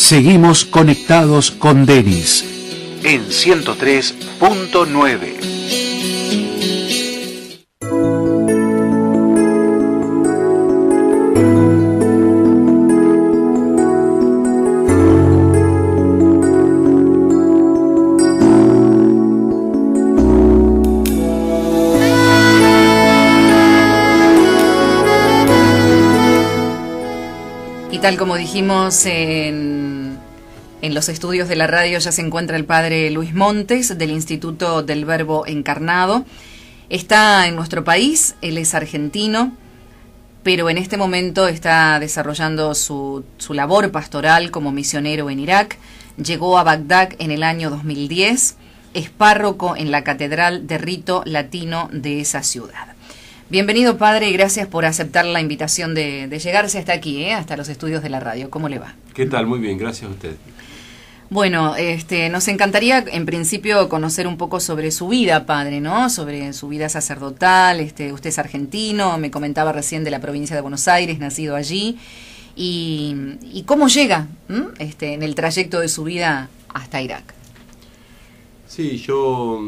Seguimos conectados con Denis en 103.9. Y tal como dijimos en los estudios de la radio, ya se encuentra el padre Luis Montes del Instituto del Verbo Encarnado. Está en nuestro país, él es argentino, pero en este momento está desarrollando su labor pastoral como misionero en Irak. Llegó a Bagdad en el año 2010, es párroco en la Catedral de Rito Latino de esa ciudad. Bienvenido, padre, y gracias por aceptar la invitación de llegarse hasta aquí, hasta los estudios de la radio. ¿Cómo le va? ¿Qué tal? Muy bien, gracias a usted. Bueno, nos encantaría en principio conocer un poco sobre su vida, padre, ¿no? Sobre su vida sacerdotal. Usted es argentino, me comentaba recién de la provincia de Buenos Aires, nacido allí. ¿Y cómo llega en el trayecto de su vida hasta Irak? Sí, yo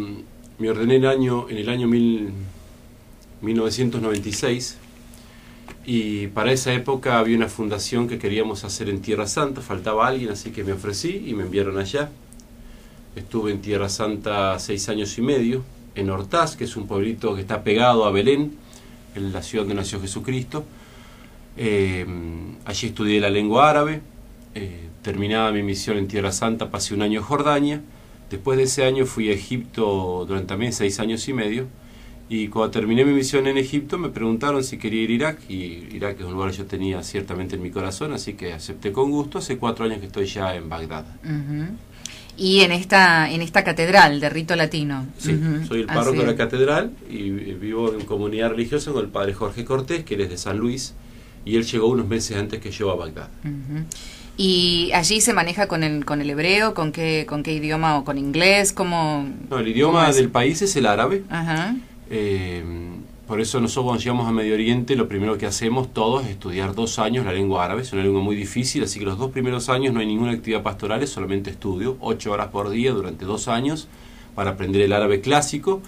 me ordené en el año 1996, y para esa época había una fundación que queríamos hacer en Tierra Santa, faltaba alguien, así que me ofrecí y me enviaron allá. Estuve en Tierra Santa 6 años y medio, en Ortaz, que es un pueblito que está pegado a Belén, en la ciudad donde nació Jesucristo. Allí estudié la lengua árabe, terminada mi misión en Tierra Santa, pasé un año en Jordania. Después de ese año fui a Egipto durante también 6 años y medio. Y cuando terminé mi misión en Egipto me preguntaron si quería ir a Irak, y Irak es un lugar que yo tenía ciertamente en mi corazón, así que acepté con gusto. Hace 4 años que estoy ya en Bagdad. Y en esta catedral de Rito Latino. Sí, soy el párroco de la catedral y vivo en comunidad religiosa con el padre Jorge Cortés, que él es de San Luis, y él llegó unos meses antes que yo a Bagdad. ¿Y allí se maneja con el hebreo? ¿Con qué idioma? ¿O con inglés? ¿Cómo? No, el idioma del país es el árabe. Ajá. Por eso nosotros cuando llegamos a Medio Oriente lo primero que hacemos todos es estudiar 2 años la lengua árabe. Es una lengua muy difícil, así que los 2 primeros años no hay ninguna actividad pastoral, es solamente estudio, 8 horas por día durante 2 años para aprender el árabe clásico.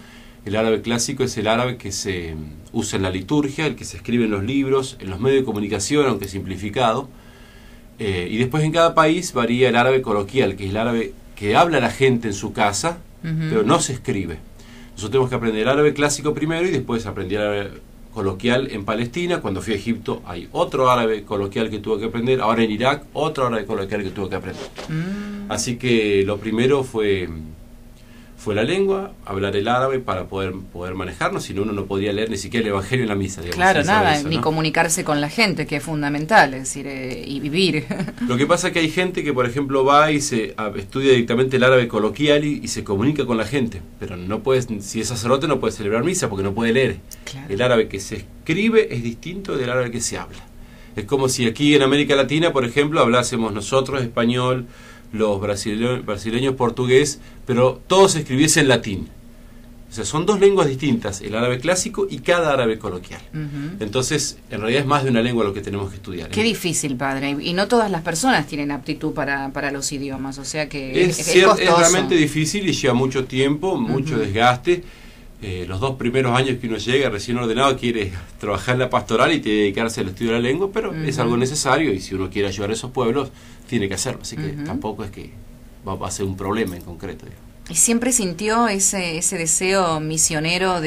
El árabe clásico es el árabe que se usa en la liturgia, el que se escribe en los libros, en los medios de comunicación, aunque simplificado. Y después en cada país varía el árabe coloquial, que es el árabe que habla la gente en su casa, pero no se escribe. Nosotros tenemos que aprender árabe clásico primero y después aprender árabe coloquial en Palestina. Cuando fui a Egipto hay otro árabe coloquial que tuve que aprender. Ahora en Irak otro árabe coloquial que tuve que aprender. Así que lo primero fue la lengua, hablar el árabe para poder manejarnos, si no uno no podía leer ni siquiera el Evangelio en la misa. Digamos, claro, nada, eso, ni ¿no? Comunicarse con la gente, que es fundamental, es decir, y vivir. Lo que pasa es que hay gente que, por ejemplo, va y estudia directamente el árabe coloquial y se comunica con la gente, pero no puede, si es sacerdote no puede celebrar misa porque no puede leer. Claro. El árabe que se escribe es distinto del árabe que se habla. Es como si aquí en América Latina, por ejemplo, hablásemos nosotros español, los brasileños portugués, pero todos escribiesen latín. O sea, son 2 lenguas distintas, el árabe clásico y cada árabe coloquial. Entonces, en realidad es más de una lengua lo que tenemos que estudiar. Qué difícil, padre. Y no todas las personas tienen aptitud para los idiomas, o sea que es costoso. Es realmente difícil y lleva mucho tiempo, mucho desgaste. Los 2 primeros años que uno llega recién ordenado quiere trabajar en la pastoral y tiene que dedicarse al estudio de la lengua, pero es algo necesario y si uno quiere ayudar a esos pueblos tiene que hacerlo, así que tampoco es que va a ser un problema en concreto, digamos. ¿Y siempre sintió ese deseo misionero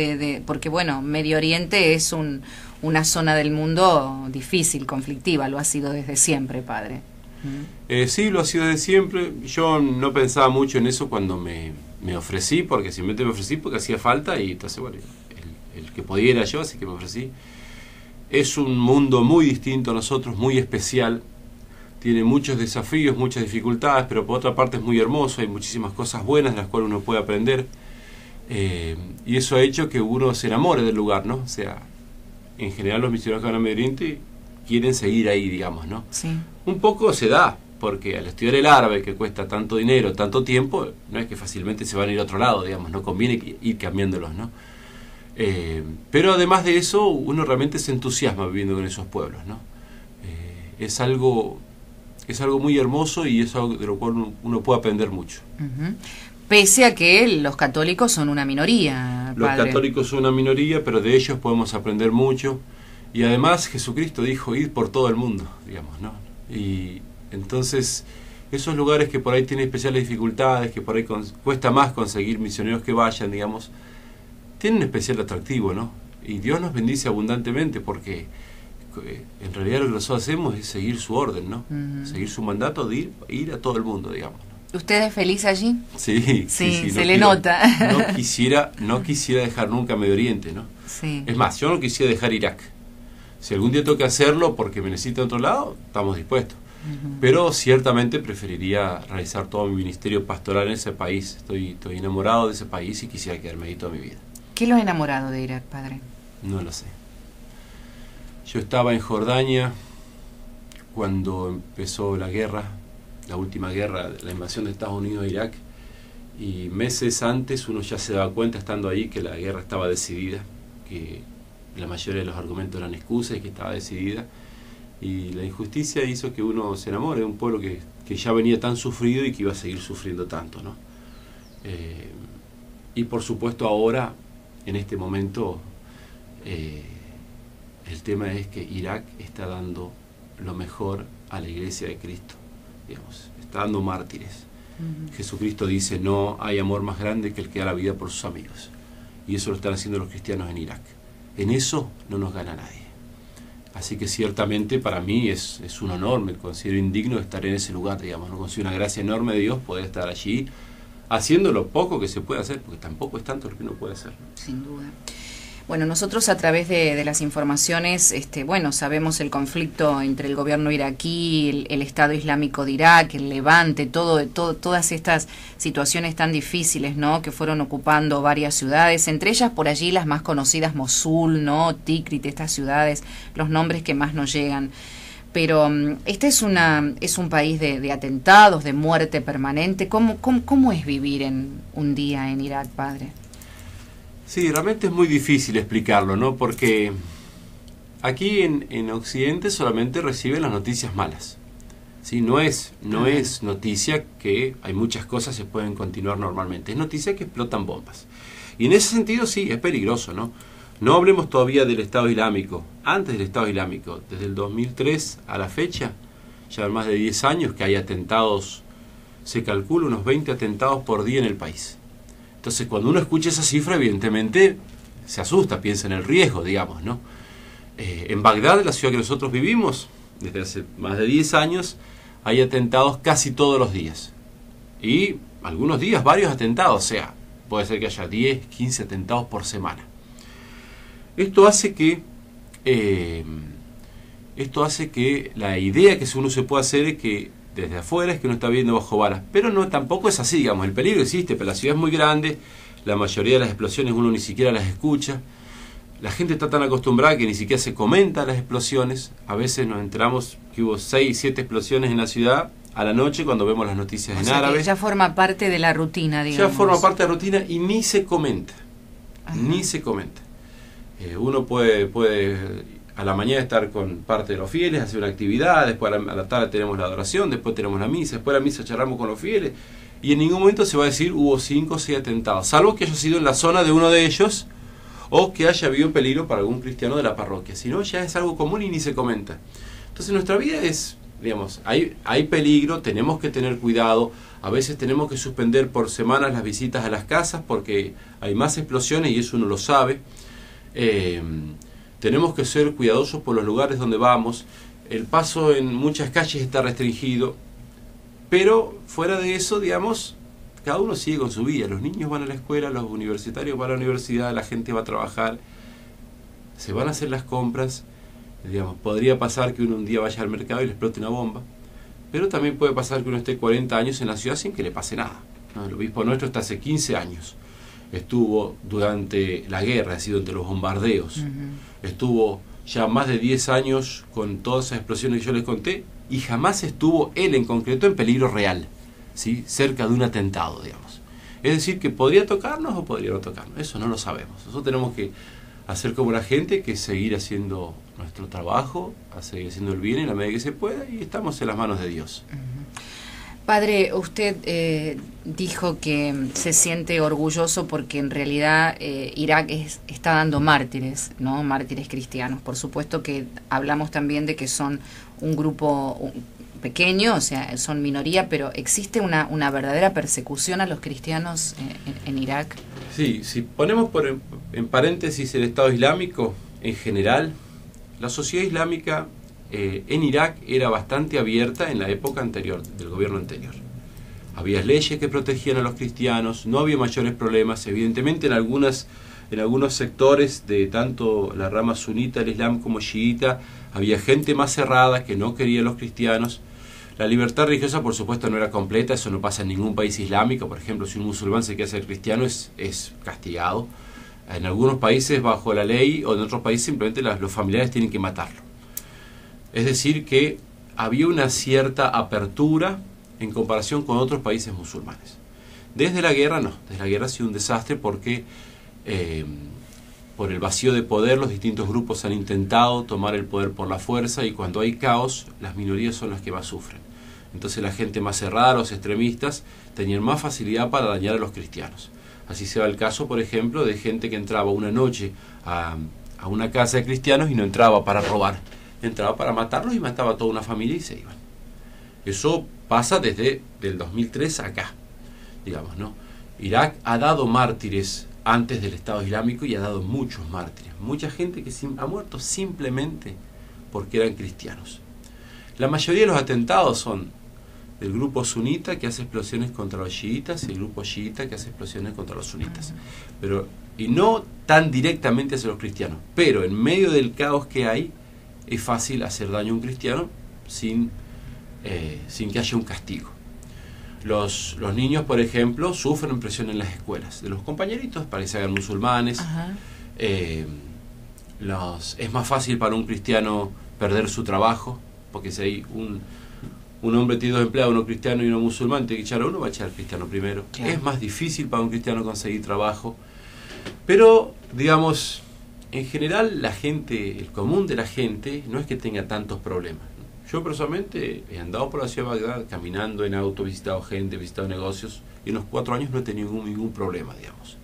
porque bueno, Medio Oriente es una zona del mundo difícil, conflictiva, lo ha sido desde siempre, padre? Sí, lo ha sido desde siempre. Yo no pensaba mucho en eso cuando me ofrecí, porque simplemente me ofrecí porque hacía falta y entonces, bueno, el que podía era yo, así que me ofrecí. Es un mundo muy distinto a nosotros, muy especial. Tiene muchos desafíos, muchas dificultades, pero por otra parte es muy hermoso, hay muchísimas cosas buenas de las cuales uno puede aprender. Y eso ha hecho que uno se enamore del lugar, ¿no? O sea, en general los misioneros que van a Medio Oriente quieren seguir ahí, digamos, ¿no? Sí. Un poco se da, porque al estudiar el árabe, que cuesta tanto dinero, tanto tiempo, no es que fácilmente se van a ir a otro lado, digamos, no conviene ir cambiándolos, ¿no? Pero además de eso, uno realmente se entusiasma viviendo con esos pueblos, ¿no? Es algo es algo muy hermoso y es algo de lo cual uno puede aprender mucho. Pese a que los católicos son una minoría, Los padre. católicos son una minoría, pero de ellos podemos aprender mucho. Y además Jesucristo dijo, ir por todo el mundo, digamos, ¿no? Y entonces, esos lugares que por ahí tienen especiales dificultades, que por ahí cuesta más conseguir misioneros que vayan, digamos, tienen un especial atractivo, ¿no? Y Dios nos bendice abundantemente porque en realidad lo que nosotros hacemos es seguir su orden, ¿no? Seguir su mandato de ir a todo el mundo, digamos. ¿Usted es feliz allí? Sí, Sí, no se le nota. No quisiera dejar nunca Medio Oriente, ¿no? Sí. Es más, yo no quisiera dejar Irak. Si algún día tengo que hacerlo porque me necesito en otro lado, estamos dispuestos. Pero ciertamente preferiría realizar todo mi ministerio pastoral en ese país. Estoy enamorado de ese país y quisiera quedarme ahí toda mi vida. ¿Qué lo ha enamorado de Irak, padre? No lo sé. Yo estaba en Jordania cuando empezó la guerra, la última guerra, la invasión de Estados Unidos a Irak, y meses antes uno ya se daba cuenta, estando ahí, que la guerra estaba decidida, que la mayoría de los argumentos eran excusas y que estaba decidida, y la injusticia hizo que uno se enamore de un pueblo que ya venía tan sufrido y que iba a seguir sufriendo tanto, ¿no? Y por supuesto ahora, en este momento, el tema es que Irak está dando lo mejor a la Iglesia de Cristo, digamos, está dando mártires. Jesucristo dice, no hay amor más grande que el que da la vida por sus amigos, y eso lo están haciendo los cristianos en Irak. En eso no nos gana nadie. Así que ciertamente para mí es un honor, me considero indigno de estar en ese lugar, digamos, no considero una gracia enorme de Dios poder estar allí haciendo lo poco que se puede hacer, porque tampoco es tanto lo que uno puede hacer. Sin duda. Bueno, nosotros a través de las informaciones, bueno, sabemos el conflicto entre el gobierno iraquí, el Estado Islámico de Irak, el Levante, todas estas situaciones tan difíciles, ¿no?, que fueron ocupando varias ciudades, entre ellas por allí las más conocidas, Mosul, ¿no?, Tikrit, estas ciudades, los nombres que más nos llegan. Pero este es un país de atentados, de muerte permanente. ¿Cómo es vivir en un día en Irak, padre? Sí, realmente es muy difícil explicarlo, ¿no? Porque aquí en Occidente solamente reciben las noticias malas. ¿Sí? No es noticia que hay muchas cosas que se pueden continuar normalmente. Es noticia que explotan bombas. Y en ese sentido sí, es peligroso, ¿no? No hablemos todavía del Estado Islámico. Antes del Estado Islámico, desde el 2003 a la fecha, ya más de 10 años que hay atentados, se calcula unos 20 atentados por día en el país. Entonces, cuando uno escucha esa cifra, evidentemente se asusta, piensa en el riesgo, digamos, ¿no? En Bagdad, la ciudad que nosotros vivimos, desde hace más de 10 años, hay atentados casi todos los días. Y algunos días, varios atentados, o sea, puede ser que haya 10, 15 atentados por semana. Esto hace que la idea que uno se puede hacer es que desde afuera es que uno está viendo bajo balas, pero no, tampoco es así, digamos, el peligro existe, pero la ciudad es muy grande, la mayoría de las explosiones uno ni siquiera las escucha, la gente está tan acostumbrada que ni siquiera se comenta las explosiones, a veces nos enteramos que hubo 6, 7 explosiones en la ciudad a la noche cuando vemos las noticias en árabe. Ya forma parte de la rutina, digamos. Ya forma parte de la rutina y ni se comenta, ni se comenta. Uno puede a la mañana estar con parte de los fieles, hacer una actividad, después a la tarde tenemos la adoración, después tenemos la misa, después de la misa charlamos con los fieles, y en ningún momento se va a decir hubo 5 o 6 atentados, salvo que haya sido en la zona de uno de ellos, o que haya habido peligro para algún cristiano de la parroquia, si no ya es algo común y ni se comenta. Entonces nuestra vida es, digamos, hay peligro, tenemos que tener cuidado, a veces tenemos que suspender por semanas las visitas a las casas porque hay más explosiones y eso uno lo sabe. Tenemos que ser cuidadosos por los lugares donde vamos. El paso en muchas calles está restringido, pero fuera de eso, digamos, cada uno sigue con su vida. Los niños van a la escuela, los universitarios van a la universidad, la gente va a trabajar, se van a hacer las compras. Digamos, podría pasar que uno un día vaya al mercado y le explote una bomba, pero también puede pasar que uno esté 40 años en la ciudad sin que le pase nada, ¿no? El obispo nuestro está hace 15 años. Estuvo durante la guerra, es decir, durante los bombardeos. Estuvo ya más de 10 años con todas esas explosiones que yo les conté y jamás estuvo él en concreto en peligro real, ¿sí?, cerca de un atentado, digamos. Es decir, que podría tocarnos o podría no tocarnos, eso no lo sabemos. Nosotros tenemos que hacer como la gente, que seguir haciendo nuestro trabajo, a seguir haciendo el bien en la medida que se pueda, y estamos en las manos de Dios. Padre, usted dijo que se siente orgulloso porque en realidad Irak está dando mártires, ¿no? Mártires cristianos. Por supuesto que hablamos también de que son un grupo pequeño, o sea, son minoría, pero ¿existe una verdadera persecución a los cristianos en Irak? Sí, si ponemos en paréntesis el Estado Islámico, en general, la sociedad islámica en Irak era bastante abierta en la época anterior, del gobierno anterior. Había leyes que protegían a los cristianos, no había mayores problemas. Evidentemente en algunos sectores de tanto la rama sunita del Islam como chiita, había gente más cerrada que no quería a los cristianos. La libertad religiosa, por supuesto, no era completa, eso no pasa en ningún país islámico. Por ejemplo, si un musulmán se quiere hacer cristiano es castigado. En algunos países bajo la ley, o en otros países simplemente los familiares tienen que matarlo. Es decir, que había una cierta apertura en comparación con otros países musulmanes. Desde la guerra no, desde la guerra ha sido un desastre porque por el vacío de poder los distintos grupos han intentado tomar el poder por la fuerza, y cuando hay caos las minorías son las que más sufren. Entonces la gente más cerrada, los extremistas, tenían más facilidad para dañar a los cristianos. Así se va el caso, por ejemplo, de gente que entraba una noche a una casa de cristianos y no entraba para robar, entraba para matarlos y mataba a toda una familia y se iban. Eso pasa desde el 2003 acá, digamos, ¿no? Irak ha dado mártires antes del Estado Islámico y ha dado muchos mártires. Mucha gente que ha muerto simplemente porque eran cristianos. La mayoría de los atentados son del grupo sunita que hace explosiones contra los chiitas y el grupo chiita que hace explosiones contra los sunitas. Y no tan directamente hacia los cristianos, pero en medio del caos que hay, es fácil hacer daño a un cristiano sin que haya un castigo. Los niños, por ejemplo, sufren presión en las escuelas de los compañeritos para que se hagan musulmanes. Es más fácil para un cristiano perder su trabajo, porque si hay un hombre tiene 2 empleados, uno cristiano y uno musulmán, tiene que echar a uno, va a echar al cristiano primero. Claro. Es más difícil para un cristiano conseguir trabajo. Pero, digamos, en general la gente, el común de la gente, no es que tenga tantos problemas. Yo personalmente he andado por la ciudad de Bagdad caminando en auto, visitado gente, visitado negocios, y en los 4 años no he tenido ningún problema, digamos.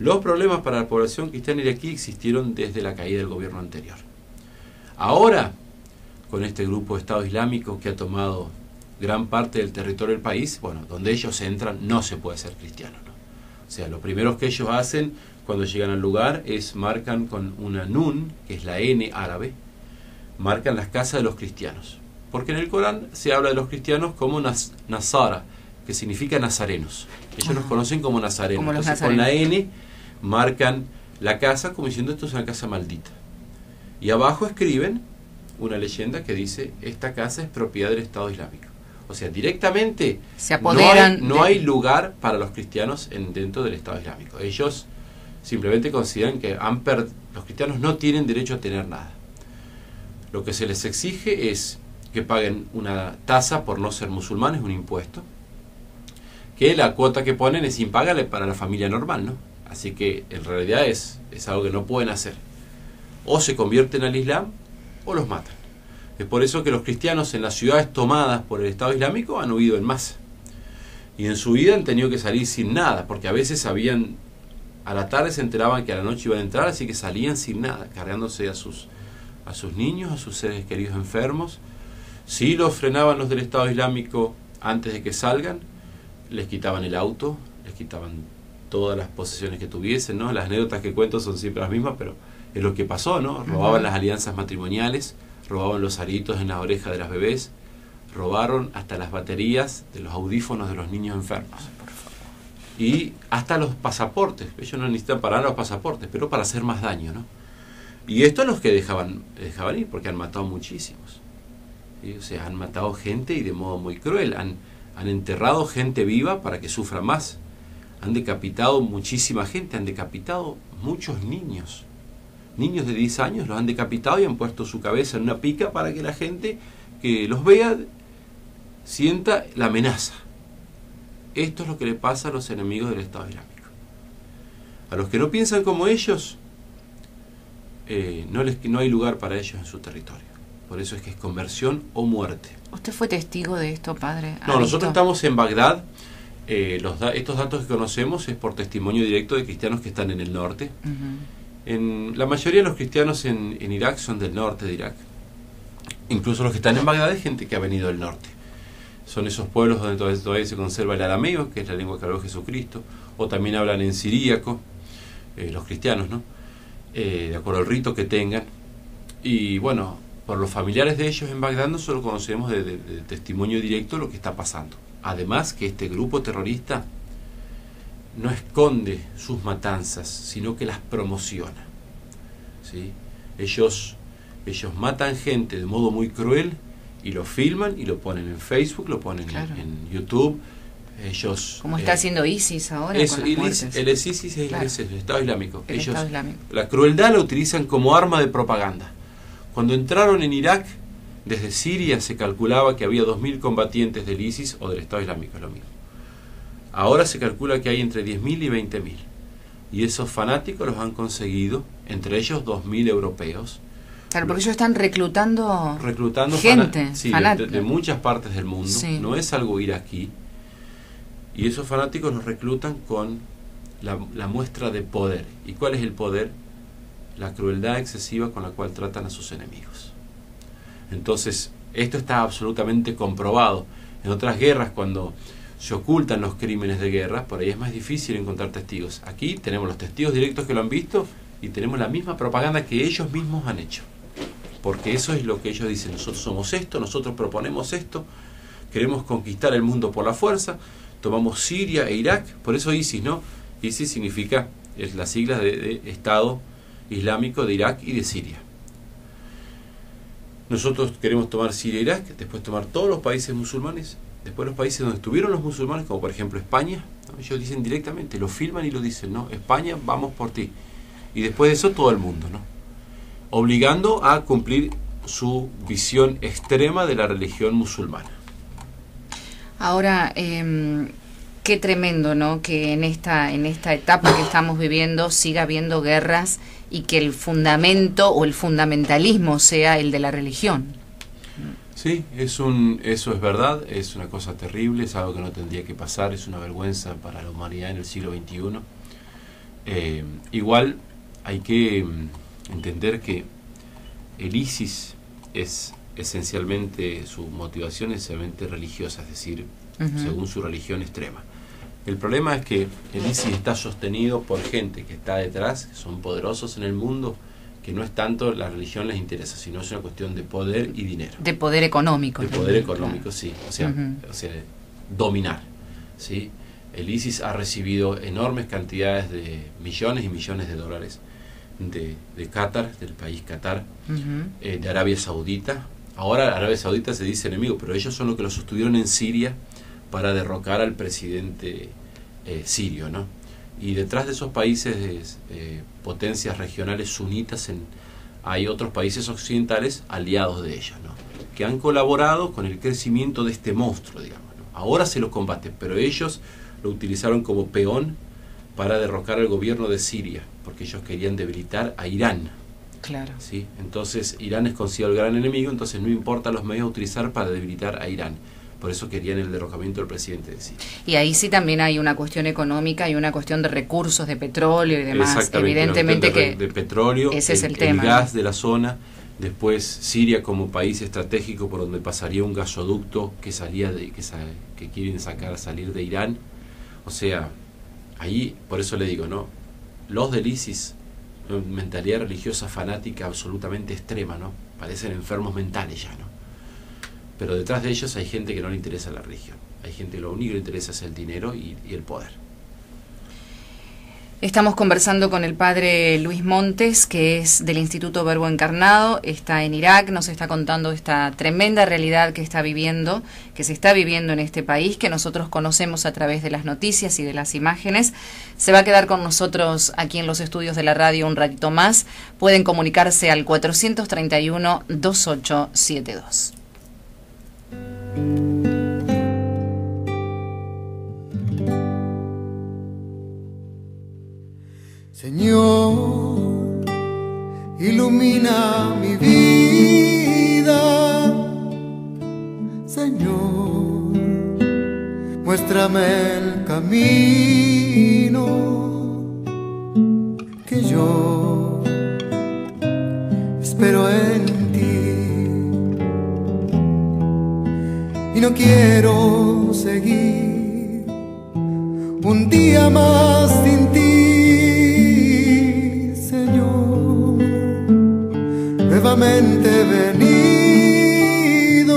Los problemas para la población cristiana iraquí existieron desde la caída del gobierno anterior. Ahora, con este grupo de Estado Islámico que ha tomado gran parte del territorio del país, bueno, donde ellos entran no se puede ser cristiano, ¿no? O sea, lo primero que ellos hacen cuando llegan al lugar es marcan con una nun, que es la N árabe, marcan las casas de los cristianos. Porque en el Corán se habla de los cristianos como Nasara, que significa nazarenos. Ellos los conocen como nazarenos. Como entonces nazarenos. Con la N marcan la casa como diciendo esto es una casa maldita. Y abajo escriben una leyenda que dice esta casa es propiedad del Estado Islámico. O sea, directamente se apoderan no hay lugar para los cristianos dentro del Estado Islámico. Ellos simplemente consideran que los cristianos no tienen derecho a tener nada. Lo que se les exige es que paguen una tasa por no ser musulmanes, un impuesto, que la cuota que ponen es impagable para la familia normal, ¿no? Así que en realidad es algo que no pueden hacer. O se convierten al Islam o los matan. Es por eso que los cristianos en las ciudades tomadas por el Estado Islámico han huido en masa. Y en su vida han tenido que salir sin nada, porque a veces a la tarde se enteraban que a la noche iban a entrar, así que salían sin nada, cargándose a sus niños, a sus seres queridos enfermos. Si los frenaban los del Estado Islámico antes de que salgan, les quitaban el auto, les quitaban todas las posesiones que tuviesen, ¿no? Las anécdotas que cuento son siempre las mismas, pero es lo que pasó, ¿no? Robaban las alianzas matrimoniales, robaban los aritos en las orejas de las bebés, robaron hasta las baterías de los audífonos de los niños enfermos. Y hasta los pasaportes. Ellos no necesitan parar los pasaportes, pero para hacer más daño, ¿no? Y esto es los que dejaban ir, porque han matado muchísimos. ¿Sí? O sea, han matado gente y de modo muy cruel. Han enterrado gente viva para que sufra más. Han decapitado muchísima gente, han decapitado muchos niños. Niños de 10 años los han decapitado y han puesto su cabeza en una pica para que la gente que los vea sienta la amenaza. Esto es lo que le pasa a los enemigos del Estado Islámico. A los que no piensan como ellos, no hay lugar para ellos en su territorio. Por eso es que es conversión o muerte. ¿Usted fue testigo de esto, padre? No, nosotros estamos en Bagdad. Estos datos que conocemos es por testimonio directo de cristianos que están en el norte. La mayoría de los cristianos en Irak son del norte de Irak. Incluso los que están en Bagdad es gente que ha venido del norte. Son esos pueblos donde todavía se conserva el arameo, que es la lengua que habló Jesucristo, o también hablan en siríaco, los cristianos, ¿no? De acuerdo al rito que tengan. Y bueno, por los familiares de ellos en Bagdad nosotros conocemos de testimonio directo lo que está pasando. Además que este grupo terrorista no esconde sus matanzas, sino que las promociona, ¿sí? Ellos matan gente de modo muy cruel y lo filman y lo ponen en Facebook, lo ponen en YouTube. Ellos, como está haciendo ISIS ahora con las muertes. El ISIS es el Estado Islámico. Estado Islámico. La crueldad la utilizan como arma de propaganda. Cuando entraron en Irak, desde Siria se calculaba que había 2.000 combatientes del ISIS o del Estado Islámico, es lo mismo. Ahora se calcula que hay entre 10.000 y 20.000. Y esos fanáticos los han conseguido, entre ellos 2.000 europeos. Claro, porque ellos están reclutando gente de muchas partes del mundo. Sí. No es algo iraquí. Y esos fanáticos los reclutan con la muestra de poder. ¿Y cuál es el poder? La crueldad excesiva con la cual tratan a sus enemigos. Entonces, esto está absolutamente comprobado. En otras guerras, cuando se ocultan los crímenes de guerra, por ahí es más difícil encontrar testigos. Aquí tenemos los testigos directos que lo han visto y tenemos la misma propaganda que ellos mismos han hecho. Porque eso es lo que ellos dicen: nosotros somos esto, nosotros proponemos esto, queremos conquistar el mundo por la fuerza, tomamos Siria e Irak. Por eso ISIS, ¿no? ISIS significa, es la sigla de Estado Islámico de Irak y de Siria. Nosotros queremos tomar Siria e Irak, después tomar todos los países musulmanes, después los países donde estuvieron los musulmanes, como por ejemplo España, ¿no? Ellos dicen directamente, lo filman y lo dicen, ¿no? España, vamos por ti. Y después de eso todo el mundo, ¿no? Obligando a cumplir su visión extrema de la religión musulmana. Ahora, qué tremendo, ¿no? Que en esta etapa que estamos viviendo siga habiendo guerras y que el fundamento o el fundamentalismo sea el de la religión. Sí, eso es verdad, es una cosa terrible, es algo que no tendría que pasar, es una vergüenza para la humanidad en el siglo XXI. Igual hay que entender que el ISIS es esencialmente, su motivación es esencialmente religiosa, es decir, según su religión extrema. El problema es que el ISIS está sostenido por gente que está detrás, que son poderosos en el mundo, que no es tanto la religión les interesa, sino es una cuestión de poder y dinero. De poder económico. De poder económico, sí. O sea, dominar, ¿sí? El ISIS ha recibido enormes cantidades de millones y millones de dólares de Qatar, del país Qatar, de Arabia Saudita. Ahora Arabia Saudita se dice enemigo, pero ellos son los que lo sostuvieron en Siria para derrocar al presidente sirio, ¿no? Y detrás de esos países, potencias regionales sunitas, hay otros países occidentales aliados de ellos, ¿no? Que han colaborado con el crecimiento de este monstruo, digamos, ¿no? Ahora se lo combate, pero ellos lo utilizaron como peón para derrocar al gobierno de Siria, porque ellos querían debilitar a Irán. Claro. ¿Sí? Entonces Irán es considerado el gran enemigo, entonces no importa los medios a utilizar para debilitar a Irán. Por eso querían el derrocamiento del presidente de Siria. Y ahí sí también hay una cuestión económica y una cuestión de recursos, de petróleo y demás. Exactamente, evidentemente de petróleo, ese es el tema, el gas de la zona, después Siria como país estratégico por donde pasaría un gasoducto que salía que quieren salir de Irán. O sea, ahí, por eso le digo, ¿no? Los del ISIS, mentalidad religiosa fanática absolutamente extrema, ¿no? Parecen enfermos mentales ya, ¿no? Pero detrás de ellos hay gente que no le interesa la religión. Hay gente que lo único que le interesa es el dinero y el poder. Estamos conversando con el padre Luis Montes, que es del Instituto Verbo Encarnado, está en Irak, nos está contando esta tremenda realidad que está viviendo, que se está viviendo en este país, que nosotros conocemos a través de las noticias y de las imágenes. Se va a quedar con nosotros aquí en los estudios de la radio un ratito más. Pueden comunicarse al 431-2872. Señor, ilumina mi vida. Señor, muéstrame el camino que yo espero en ti. Y no quiero seguir un día más sin ti, Señor. Nuevamente he venido,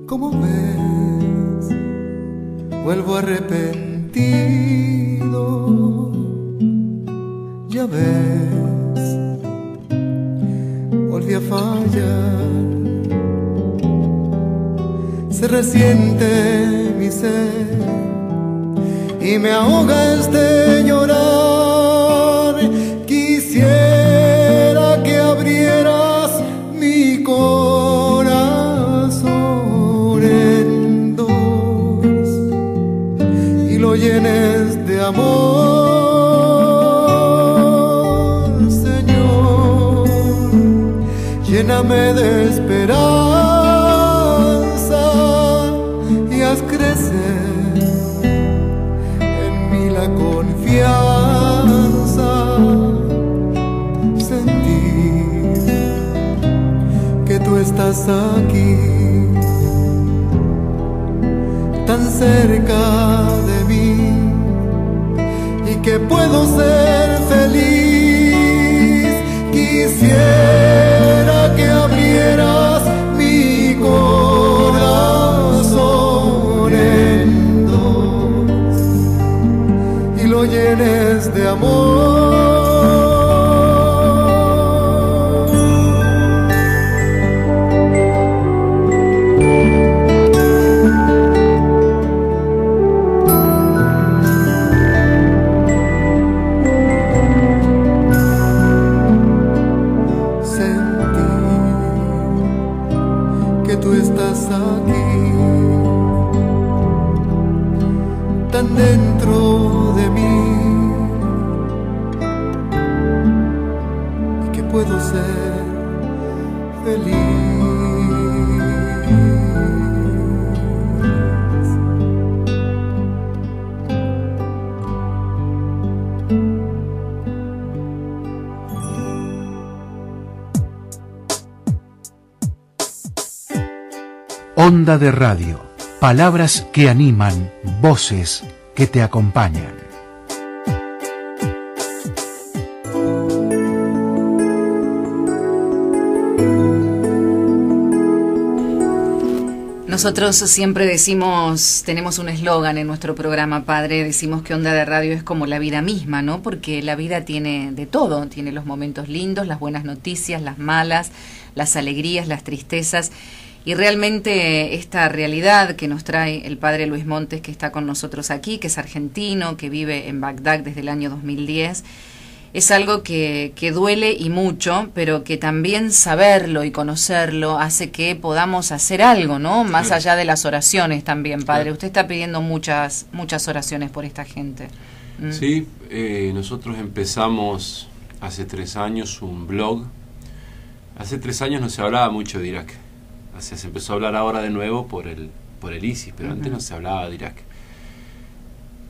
como ves, vuelvo arrepentido. Ya ves, volví a fallar. Se resiente mi ser y me ahoga este llorar. Quisiera que abrieras mi corazón en dos y lo llenes de amor, Señor. Lléname de esperanza y haz crecer en mí la confianza, sentir que tú estás aquí, tan cerca de mí, y que puedo ser feliz. Quisiera que abrieras mi corazón en dos y lo llenes de amor. Dentro de mí, y que puedo ser feliz. Onda de Radio. Palabras que animan, voces que te acompañan. Nosotros siempre decimos, tenemos un eslogan en nuestro programa, Padre, decimos que Onda de Radio es como la vida misma, ¿no? Porque la vida tiene de todo, tiene los momentos lindos, las buenas noticias, las malas, las alegrías, las tristezas. Y realmente esta realidad que nos trae el padre Luis Montes, que está con nosotros aquí, que es argentino, que vive en Bagdad desde el año 2010, es algo que duele y mucho, pero que también saberlo y conocerlo hace que podamos hacer algo, ¿no? Más allá de las oraciones también, padre. Usted está pidiendo muchas oraciones por esta gente. Sí, nosotros empezamos hace 3 años un blog. Hace 3 años no se hablaba mucho de Irak. Se empezó a hablar ahora de nuevo por el ISIS, pero antes no se hablaba de Irak.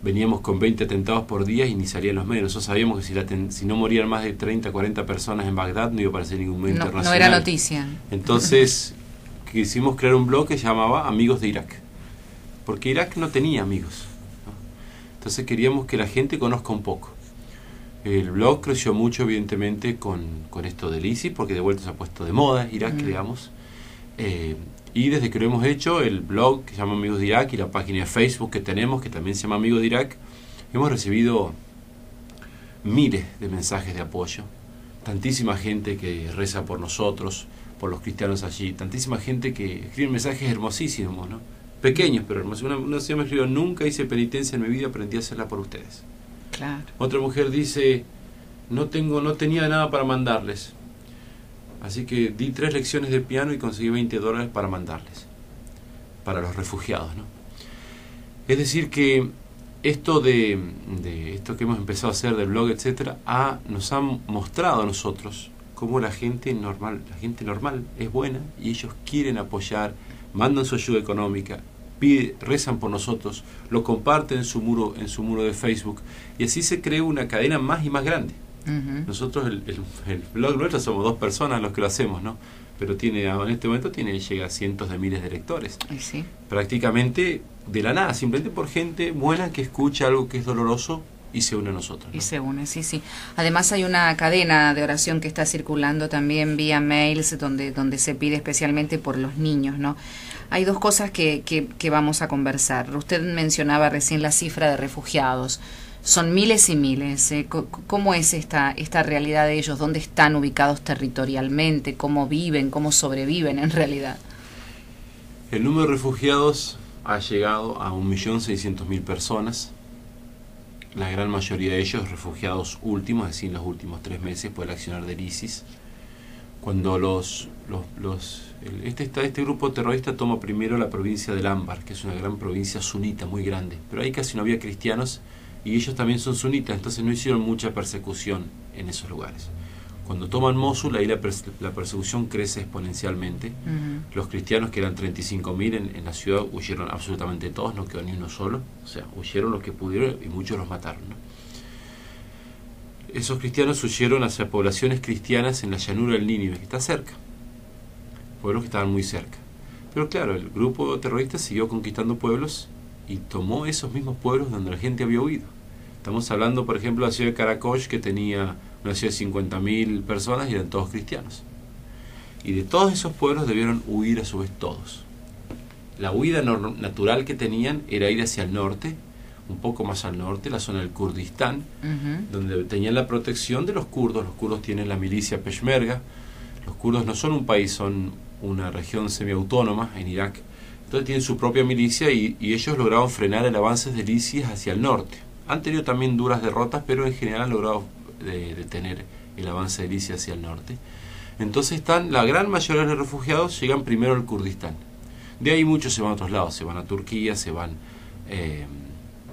Veníamos con 20 atentados por día y ni salían los medios. Nosotros sabíamos que si no morían más de 30, 40 personas en Bagdad, no iba a aparecer ningún medio internacional. No era noticia. Entonces quisimos crear un blog que se llamaba Amigos de Irak, porque Irak no tenía amigos, ¿no? Entonces queríamos que la gente conozca un poco. El blog creció mucho, evidentemente, con esto del ISIS, porque de vuelta se ha puesto de moda Irak, digamos. Y desde que lo hemos hecho, el blog que se llama Amigos de Irak y la página de Facebook que tenemos, que también se llama Amigos de Irak, hemos recibido miles de mensajes de apoyo, tantísima gente que reza por nosotros, por los cristianos allí, tantísima gente que escribe mensajes hermosísimos, ¿no? Pequeños pero hermosos. Una señora me escribió: nunca hice penitencia en mi vida, aprendí a hacerla por ustedes. Claro. Otra mujer dice: no tenía nada para mandarles, así que di 3 lecciones de piano y conseguí $20 para mandarles, para los refugiados, ¿no? Es decir que esto de esto que hemos empezado a hacer del blog, etcétera, nos ha mostrado a nosotros cómo la gente normal es buena y ellos quieren apoyar, mandan su ayuda económica, rezan por nosotros, lo comparten en su muro de Facebook, y así se creó una cadena más y más grande. Nosotros el blog nuestro somos 2 personas los que lo hacemos, ¿no? Pero en este momento llega a cientos de miles de lectores. Sí. Prácticamente de la nada, simplemente por gente buena que escucha algo que es doloroso y se une a nosotros, ¿no? Y se une, sí. Además hay una cadena de oración que está circulando también vía mails donde se pide especialmente por los niños, ¿no? Hay 2 cosas que vamos a conversar. Usted mencionaba recién la cifra de refugiados. Son miles y miles. ¿Cómo es esta realidad de ellos? ¿Dónde están ubicados territorialmente? ¿Cómo viven? ¿Cómo sobreviven en realidad? El número de refugiados ha llegado a 1.600.000 personas. La gran mayoría de ellos refugiados últimos, es decir, en los últimos 3 meses por el accionar del ISIS. Cuando este grupo terrorista toma primero la provincia del Anbar, que es una gran provincia sunita muy grande, pero ahí casi no había cristianos y ellos también son sunitas, entonces no hicieron mucha persecución en esos lugares. Cuando toman Mosul, ahí la persecución crece exponencialmente. Los cristianos, que eran 35.000 en la ciudad, huyeron absolutamente todos, no quedó ni uno solo. O sea, huyeron los que pudieron y muchos los mataron, ¿no? Esos cristianos huyeron hacia poblaciones cristianas en la llanura del Nínive, que está cerca. Pueblos que estaban muy cerca. Pero claro, el grupo terrorista siguió conquistando pueblos y tomó esos mismos pueblos donde la gente había huido. Estamos hablando, por ejemplo, de la ciudad de Karakosh, que tenía una ciudad de 50.000 personas y eran todos cristianos. Y de todos esos pueblos debieron huir a su vez todos. La huida natural que tenían era ir hacia el norte, un poco más al norte, la zona del Kurdistán, donde tenían la protección de los kurdos. Los kurdos tienen la milicia Peshmerga. Los kurdos no son un país, son una región semiautónoma en Irak. Entonces tienen su propia milicia y ellos lograron frenar el avance del ISIS hacia el norte. Han tenido también duras derrotas, pero en general han logrado detener el avance del ISIS hacia el norte. Entonces la gran mayoría de los refugiados llegan primero al Kurdistán. De ahí muchos se van a otros lados, se van a Turquía, se van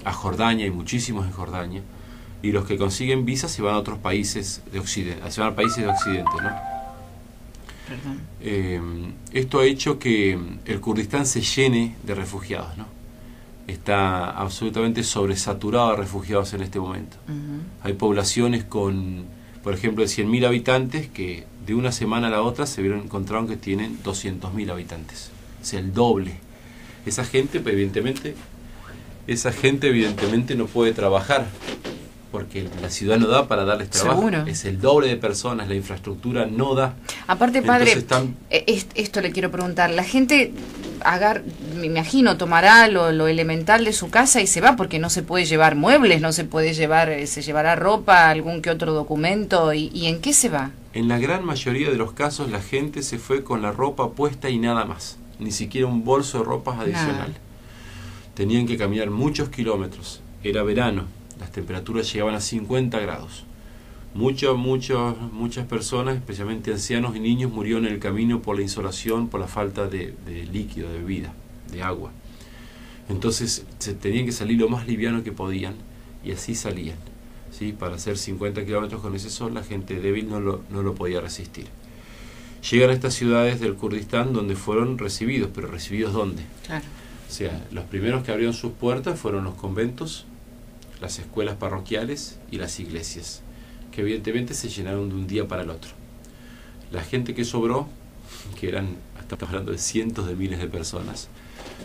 a Jordania, hay muchísimos en Jordania, y los que consiguen visas se van a otros países de Occidente, se van a países de Occidente, ¿no? Esto ha hecho que el Kurdistán se llene de refugiados, ¿no? Está absolutamente sobresaturado de refugiados en este momento. Hay poblaciones con, por ejemplo, de 100.000 habitantes que de una semana a la otra encontraron que tienen 200.000 habitantes, o sea, el doble. Esa gente evidentemente no puede trabajar porque la ciudad no da para darles trabajo. Seguro. Es el doble de personas, la infraestructura no da. Aparte, padre, esto le quiero preguntar, la gente me imagino, tomará lo elemental de su casa y se va, porque no se puede llevar muebles, no se puede llevar, se llevará ropa, algún que otro documento, ¿y en qué se va? En la gran mayoría de los casos la gente se fue con la ropa puesta y nada más, ni siquiera un bolso de ropa adicional. Tenían que caminar muchos kilómetros, era verano, las temperaturas llegaban a 50 grados. Muchas personas, especialmente ancianos y niños, murieron en el camino por la insolación, por la falta de líquido, de bebida, de agua. Entonces se tenían que salir lo más liviano que podían y así salían, ¿sí? Para hacer 50 kilómetros con ese sol, la gente débil no lo podía resistir. Llegan a estas ciudades del Kurdistán donde fueron recibidos, pero ¿recibidos dónde? Claro. O sea, los primeros que abrieron sus puertas fueron los conventos, las escuelas parroquiales y las iglesias, que evidentemente se llenaron de un día para el otro. La gente que sobró, que estamos hablando de cientos de miles de personas,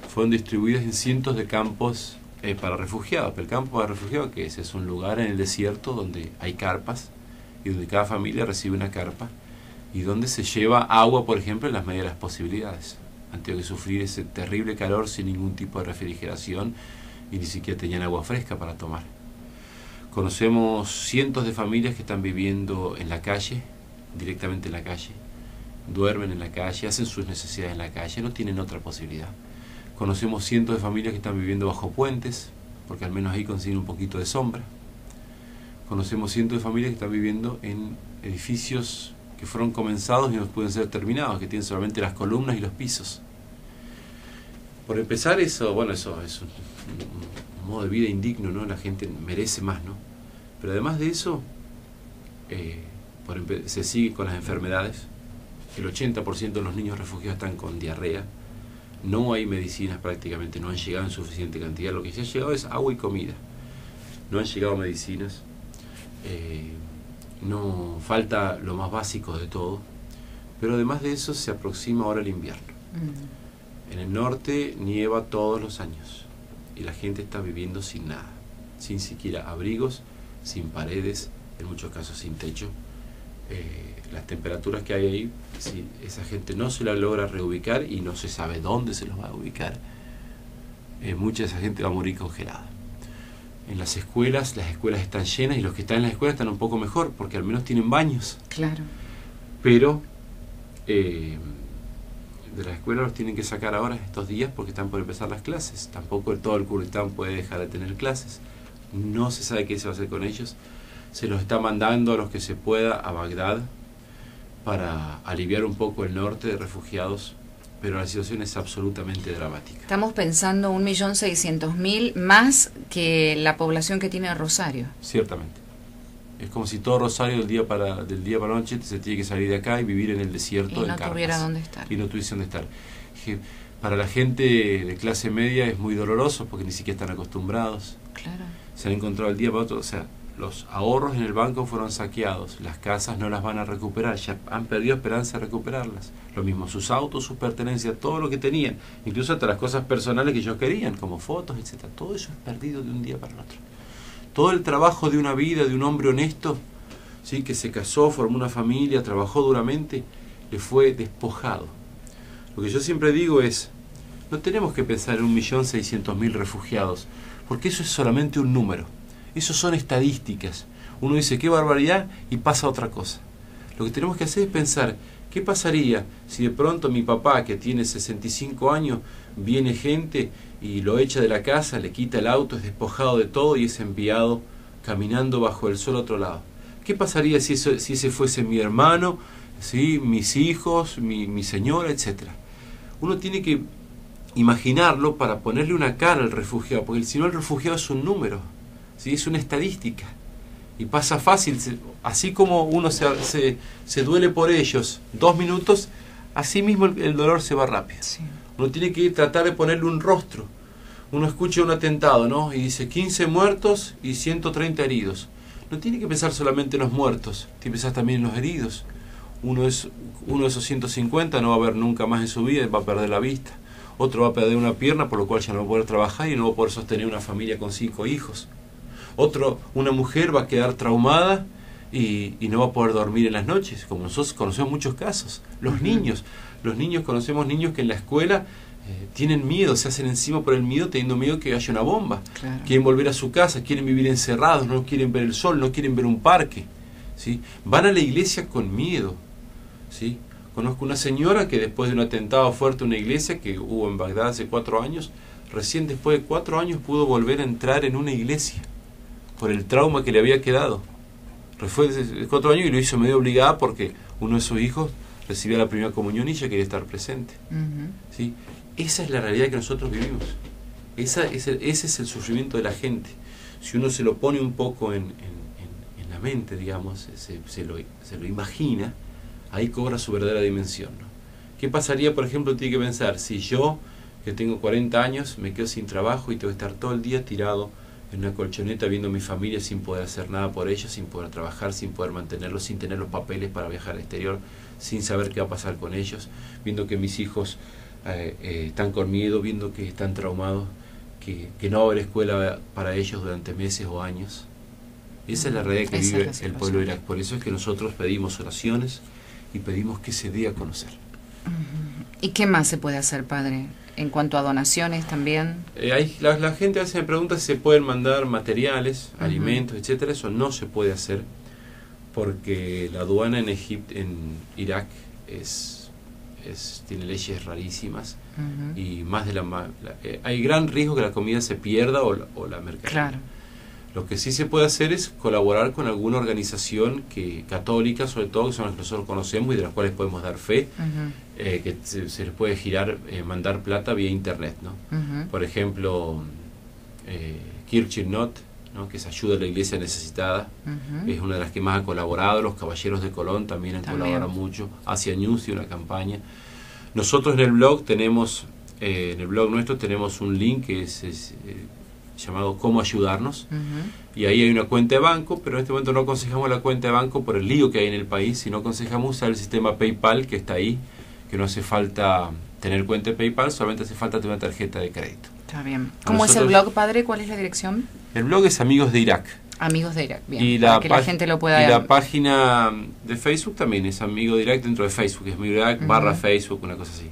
fueron distribuidas en cientos de campos para refugiados. Pero el campo para refugiados, ¿qué es? Es un lugar en el desierto donde hay carpas y donde cada familia recibe una carpa y donde se lleva agua, por ejemplo, en las medias de las posibilidades, antes de sufrir ese terrible calor sin ningún tipo de refrigeración y ni siquiera tenían agua fresca para tomar. Conocemos cientos de familias que están viviendo en la calle, directamente en la calle, duermen en la calle, hacen sus necesidades en la calle, no tienen otra posibilidad. Conocemos cientos de familias que están viviendo bajo puentes, porque al menos ahí consiguen un poquito de sombra. Conocemos cientos de familias que están viviendo en edificios que fueron comenzados y no pueden ser terminados, que tienen solamente las columnas y los pisos. Por empezar, eso es un modo de vida indigno, ¿no? La gente merece más, ¿no? Pero además de eso, se sigue con las enfermedades. El 80% de los niños refugiados están con diarrea. No hay medicinas prácticamente, no han llegado en suficiente cantidad. Lo que sí ha llegado es agua y comida. No han llegado medicinas. No falta lo más básico de todo. Pero además de eso se aproxima ahora el invierno. En el norte nieva todos los años y la gente está viviendo sin nada, sin siquiera abrigos, sin paredes, en muchos casos sin techo. Las temperaturas que hay ahí, si esa gente no se la logra reubicar y no se sabe dónde se los va a ubicar, mucha de esa gente va a morir congelada. En las escuelas están llenas y los que están en las escuelas están un poco mejor porque al menos tienen baños. Claro. Pero de las escuelas los tienen que sacar ahora estos días porque están por empezar las clases. Tampoco todo el Kurdistán puede dejar de tener clases. No se sabe qué se va a hacer con ellos. Se los está mandando a los que se pueda a Bagdad para aliviar un poco el norte de refugiados, pero la situación es absolutamente dramática. Estamos pensando 1.600.000 más que la población que tiene Rosario. Ciertamente. Es como si todo Rosario del día para la noche se tiene que salir de acá y vivir en el desierto. Y no tuviera dónde estar. Y no tuviese dónde estar. Para la gente de clase media es muy doloroso porque ni siquiera están acostumbrados. Claro. Se han encontrado el día para otro, o sea, los ahorros en el banco fueron saqueados, las casas no las van a recuperar, ya han perdido esperanza de recuperarlas. Lo mismo sus autos, sus pertenencias, todo lo que tenían, incluso hasta las cosas personales que ellos querían, como fotos, etcétera. Todo eso es perdido de un día para el otro. Todo el trabajo de una vida, de un hombre honesto, ¿sí?, que se casó, formó una familia, trabajó duramente, le fue despojado. Lo que yo siempre digo es, no tenemos que pensar en 1.600.000 refugiados, porque eso es solamente un número. Eso son estadísticas. Uno dice, qué barbaridad, y pasa otra cosa. Lo que tenemos que hacer es pensar, ¿qué pasaría si de pronto mi papá, que tiene 65 años, viene gente y lo echa de la casa, le quita el auto, es despojado de todo y es enviado caminando bajo el sol a otro lado? ¿Qué pasaría si ese fuese mi hermano, ¿sí?, mis hijos, mi señora, etcétera? Uno tiene que imaginarlo para ponerle una cara al refugiado, porque si no el refugiado es un número, ¿sí?, es una estadística. Y pasa fácil, así como uno se duele por ellos 2 minutos, así mismo el dolor se va rápido. Sí. Uno tiene que tratar de ponerle un rostro. Uno escucha un atentado, ¿no?, y dice 15 muertos y 130 heridos. No tiene que pensar solamente en los muertos, tiene que pensar también en los heridos. Uno de esos 150 no va a ver nunca más en su vida, va a perder la vista. Otro va a perder una pierna, por lo cual ya no va a poder trabajar y no va a poder sostener una familia con 5 hijos. Una mujer va a quedar traumada y no va a poder dormir en las noches, como nosotros conocemos muchos casos. Los niños conocemos niños que en la escuela tienen miedo, se hacen encima por el miedo, teniendo miedo que haya una bomba. Claro. Quieren volver a su casa, quieren vivir encerrados, no quieren ver el sol, no quieren ver un parque, ¿sí? Van a la iglesia con miedo, ¿sí? Conozco una señora que después de un atentado fuerte a una iglesia que hubo en Bagdad hace 4 años, recién después de 4 años pudo volver a entrar en una iglesia por el trauma que le había quedado. Fue de 4 años y lo hizo medio obligada porque uno de sus hijos recibía la primera comunión y ella quería estar presente. ¿Sí? Esa es la realidad que nosotros vivimos. Ese es el sufrimiento de la gente. Si uno se lo pone un poco en la mente, digamos, se lo imagina, ahí cobra su verdadera dimensión, ¿no? ¿Qué pasaría, por ejemplo, tiene que pensar, si yo, que tengo 40 años, me quedo sin trabajo y tengo que estar todo el día tirado en una colchoneta viendo a mi familia sin poder hacer nada por ellos, sin poder trabajar, sin poder mantenerlos, sin tener los papeles para viajar al exterior, sin saber qué va a pasar con ellos, viendo que mis hijos están con miedo, viendo que están traumados, que no va a haber escuela para ellos durante meses o años? Esa es la realidad que vive el pueblo de Irak. Por eso es que nosotros pedimos oraciones y pedimos que se dé a conocer. ¿Y qué más se puede hacer, padre? En cuanto a donaciones también. La gente a veces me pregunta si se pueden mandar materiales, alimentos, etcétera. Eso no se puede hacer porque la aduana en Irak tiene leyes rarísimas y más de hay gran riesgo que la comida se pierda o la mercancía. Claro. Lo que sí se puede hacer es colaborar con alguna organización católica, sobre todo, que son las que nosotros conocemos y de las cuales podemos dar fe, que se les puede mandar plata vía internet, ¿no? Por ejemplo, Kirche Not, ¿no? Que es ayuda a la iglesia necesitada, es una de las que más ha colaborado. Los Caballeros de Colón también han colaborado mucho. Asia News y una campaña. Nosotros en el blog tenemos, en el blog nuestro tenemos un link que es llamado Cómo Ayudarnos, y ahí hay una cuenta de banco, pero en este momento no aconsejamos la cuenta de banco por el lío que hay en el país, sino aconsejamos usar el sistema PayPal que está ahí, que no hace falta tener cuenta de PayPal, solamente hace falta tener una tarjeta de crédito. Está bien. ¿Cómo es el blog, padre? ¿Cuál es la dirección? El blog es Amigos de Irak. Amigos de Irak, bien. Y para que la gente lo pueda... Y la página de Facebook también es Amigos de Irak dentro de Facebook, es Amigos de Irak barra Facebook, una cosa así.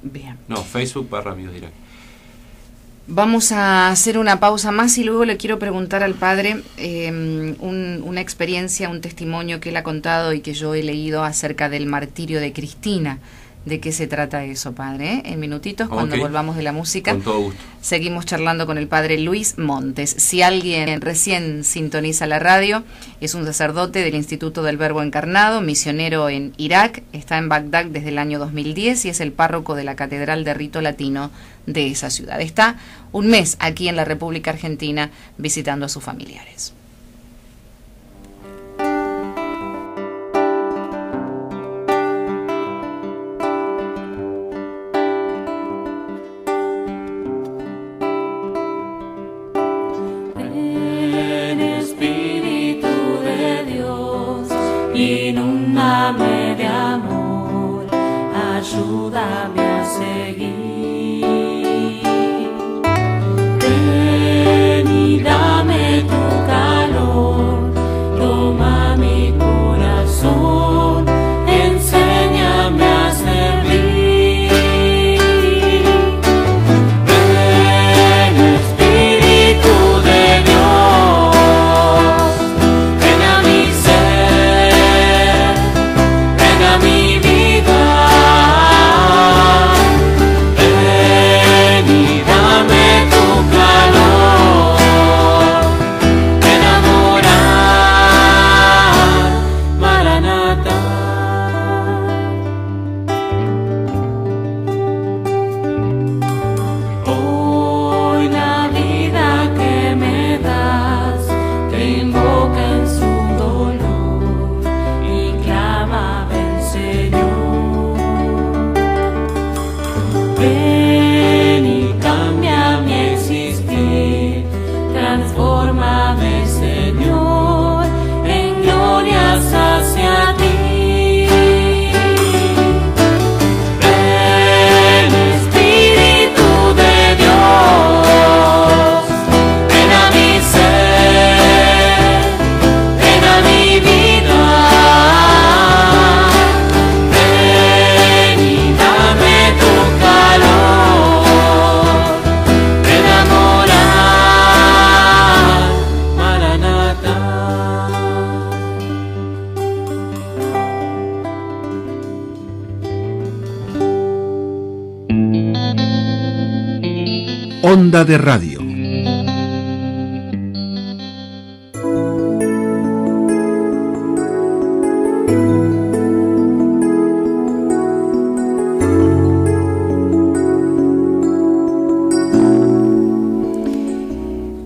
Bien. No, Facebook barra Amigos de Irak. Vamos a hacer una pausa más y luego le quiero preguntar al padre una experiencia, un testimonio que él ha contado y que yo he leído acerca del martirio de Cristina. ¿De qué se trata eso, padre? En minutitos, cuando volvamos de la música. Con todo gusto. Seguimos charlando con el padre Luis Montes. Si alguien recién sintoniza la radio, es un sacerdote del Instituto del Verbo Encarnado, misionero en Irak, está en Bagdad desde el año 2010 y es el párroco de la Catedral de Rito Latino de esa ciudad. Está un mes aquí en la República Argentina visitando a sus familiares. Inúndame de amor, ayúdame a seguir. Ven y dame tu calor, toma mi corazón, enséñame a servir. Ven, Espíritu de Dios, ven a mi ser, ven a mi vida, ven y dame tu calor, ven a morar, Maranatha. Hoy la vida que me das te invoca en su dolor y clama ven Señor. Ven y cambia mi existir, transfórmame Señor en glorias hacia ti. Ven Espíritu de Dios, ven a mi ser, ven a mi vida, ven y dame tu calor, ven a morar, Maranatha. Onda de Radio.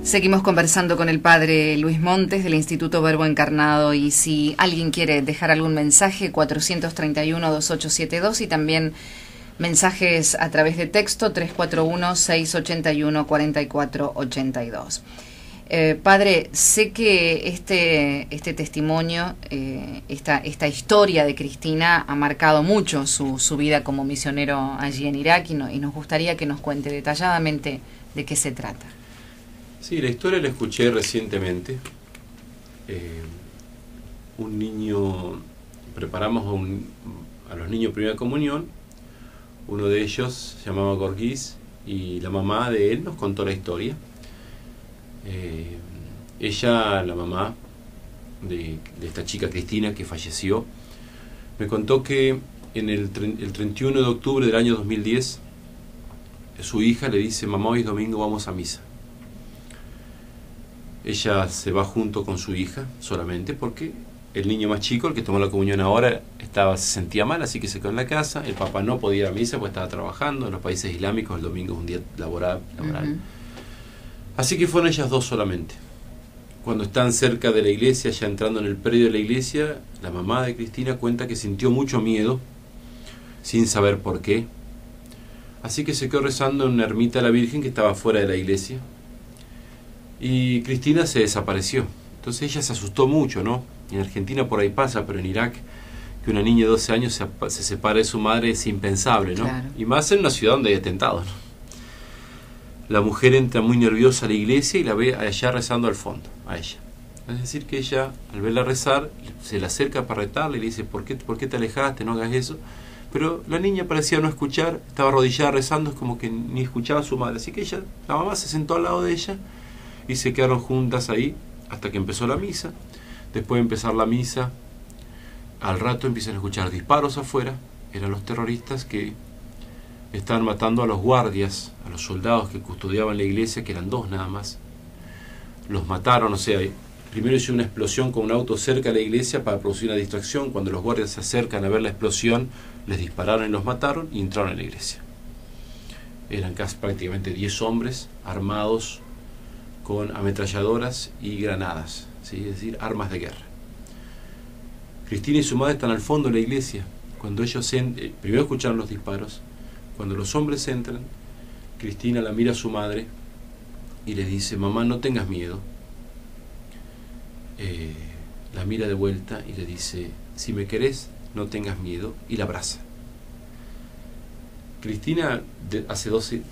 Seguimos conversando con el padre Luis Montes del Instituto Verbo Encarnado y si alguien quiere dejar algún mensaje, 431-2872 y también mensajes a través de texto, 341-681-4482. Padre, sé que este testimonio, esta historia de Cristina ha marcado mucho su vida como misionero allí en Irak y nos gustaría que nos cuente detalladamente de qué se trata. Sí, la historia la escuché recientemente. Un niño, preparamos a los niños primera comunión. Uno de ellos se llamaba Gorgis y la mamá de él nos contó la historia. Ella, la mamá de esta chica Cristina que falleció, me contó que en el 31 de octubre del año 2010 su hija le dice: mamá, hoy es domingo, vamos a misa. Ella se va junto con su hija solamente porque el niño más chico, el que tomó la comunión ahora, se sentía mal, así que se quedó en la casa. El papá no podía ir a misa porque estaba trabajando. En los países islámicos el domingo es un día laboral. Así que fueron ellas dos solamente. Cuando están cerca de la iglesia, ya entrando en el predio de la iglesia, la mamá de Cristina cuenta que sintió mucho miedo, sin saber por qué. Así que se quedó rezando en una ermita de la Virgen que estaba fuera de la iglesia. Y Cristina se desapareció. Entonces ella se asustó mucho, ¿no? En Argentina por ahí pasa, pero en Irak, que una niña de 12 años se separe de su madre es impensable, ¿no? Claro. Y más en una ciudad donde hay atentados, ¿no? La mujer entra muy nerviosa a la iglesia y la ve allá rezando al fondo, a ella. Es decir, que ella, al verla rezar, se le acerca para retarle y le dice, ¿por qué te alejaste? No hagas eso. Pero la niña parecía no escuchar, estaba arrodillada rezando, es como que ni escuchaba a su madre. Así que la mamá se sentó al lado de ella y se quedaron juntas ahí hasta que empezó la misa. Después de empezar la misa, al rato empiezan a escuchar disparos afuera. Eran los terroristas que estaban matando a los guardias, a los soldados que custodiaban la iglesia, que eran 2 nada más. Los mataron, o sea, primero hizo una explosión con un auto cerca de la iglesia para producir una distracción. Cuando los guardias se acercan a ver la explosión, les dispararon y los mataron y entraron en la iglesia. Eran casi prácticamente 10 hombres armados con ametralladoras y granadas, ¿sí? Es decir, armas de guerra. Cristina y su madre están al fondo de la iglesia. Cuando ellos primero escucharon los disparos. Cuando los hombres entran, Cristina la mira a su madre y le dice, mamá, no tengas miedo. La mira de vuelta y le dice, si me querés, no tengas miedo, y la abraza. Cristina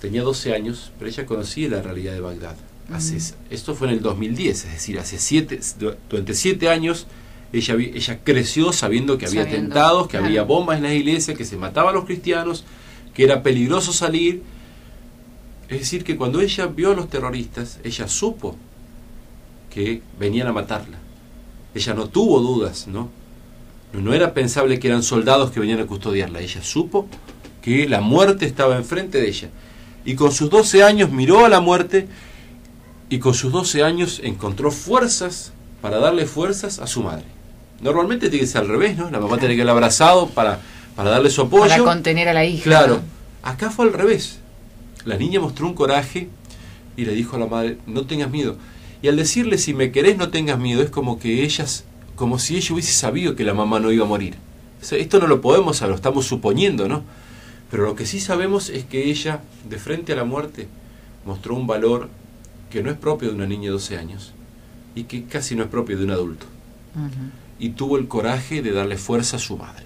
tenía 12 años, pero ella conocía la realidad de Bagdad. Esto fue en el 2010, es decir, durante 7 años ella creció sabiendo que había atentados, que había bombas en las iglesias, que se mataban a los cristianos, que era peligroso salir. Es decir, que cuando ella vio a los terroristas, ella supo que venían a matarla. Ella no tuvo dudas, ¿no? No era pensable que eran soldados que venían a custodiarla. Ella supo que la muerte estaba enfrente de ella. Y con sus 12 años miró a la muerte y con sus 12 años encontró fuerzas para darle fuerzas a su madre. Normalmente tiene que ser al revés, ¿no? La mamá tiene que haberla abrazado para darle su apoyo. Para contener a la hija. Claro. ¿No? Acá fue al revés. La niña mostró un coraje y le dijo a la madre, no tengas miedo. Y al decirle, si me querés, no tengas miedo, es como si ella hubiese sabido que la mamá no iba a morir. O sea, esto no lo podemos saber, lo estamos suponiendo, ¿no? Pero lo que sí sabemos es que ella, de frente a la muerte, mostró un valor que no es propio de una niña de 12 años y que casi no es propio de un adulto. Y tuvo el coraje de darle fuerza a su madre.